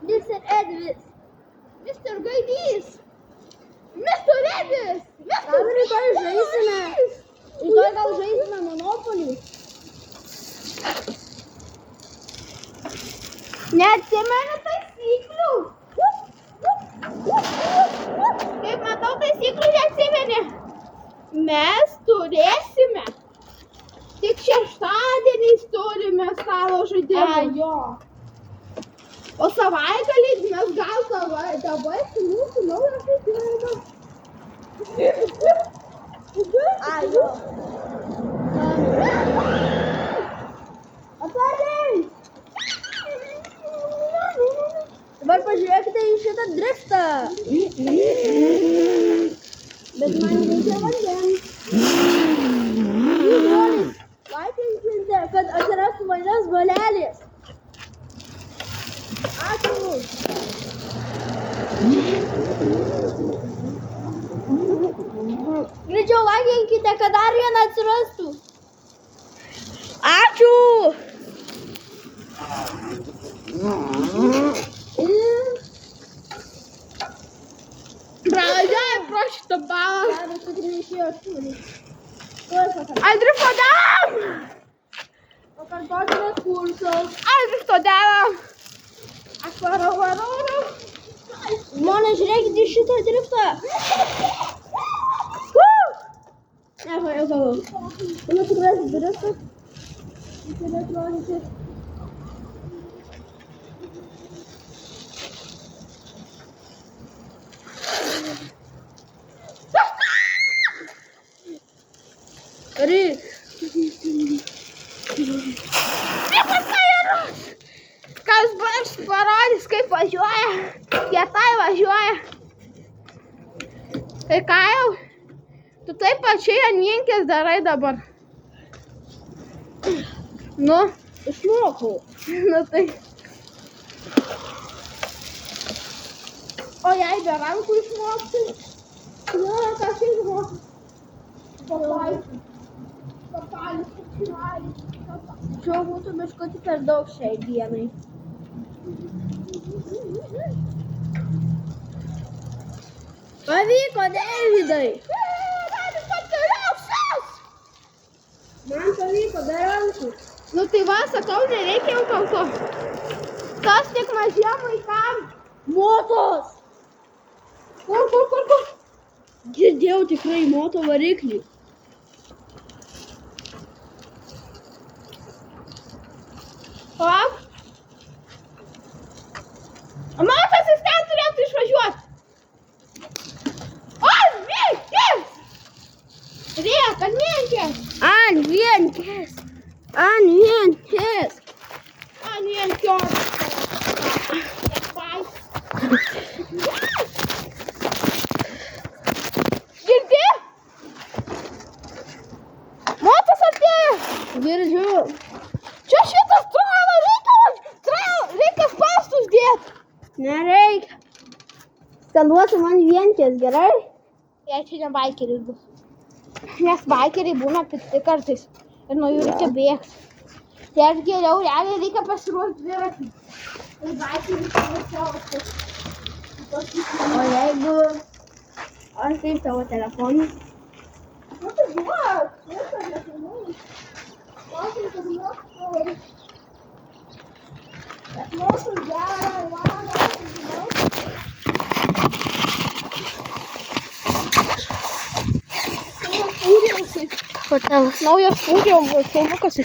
Mr. Edvis. Mr. Gaidys. Mr. Edvis. Gal rytoj žaisime. Rytoj gal žaisime Monopolį. Neatsimenu taisyklių. Kaip matau, taisyklių neatsimeni. Mes turėsime. Tik šeštadieniais turime stalo žaidimą. Jo. O savaitgalį mes gal dabar mūsų naują žaidimą. Jo. Atsargiai. Dabar pažiūrėkite į šitą driftą. Bet man reikia vandens. Laikinkite, kad atsirastų vandens balelės. Ačiū. Greičiau laikinkite, kad dar vieną atsirastų. Ačiū. Pravažiavai pro šitą balą. Geras, kad neišėjo šūlį. Ai driftuodam! Pakartotinas kursas. Ai driftuodam! Aš varau. Žmonės, žiūrėkite į šitą driftą. Ne, pajuokavau. Mano tikrasis driftas. Jis turi atrodyti. Ryk. Kas bus parodys, kaip važiuoja. Kietai važiuoja. Tai ką jau? Tu taip pačiai ant vienkės darai dabar. Nu, Išmokau. nu tai. O jei be rankų išmokti? Nu, kas išmokau. Čia būtų biškutį per daug šiai dienai. Pavyko, Deividai. Man pavyko, be rankų. Nu tai va, sakau, nereikia jau tau to. Tas tik mažiem vaikam. Motos. Kur? Girdėjau tikrai moto variklį. Palauk. Matas, jis ten turėtų išvažiuoti. O, vienkės! Rėk, ant vienkės. Ant vienkės. Ant vienkės. Ant vienkės. Girdi? Matas atėjo. Girdžiu. Čia šitas trailas reikia spąstus dėti. Nereikia. Skanduosiu man vienkės, gerai? Jei čia ne baikeris bus. Nes baikeriai būna pikti kartais. Ir nuo jų reikia bėgti. Tai aš geriau realiai reikia pasiruošti dviratį. Tai baikeris pasiruošti. O jeigu aš taip tavo telefoną? Nu tai duok. Visą nežinau. Klausim, kad mokslu. Bet mokslu gerą, Hotelas. Naujas filmukas.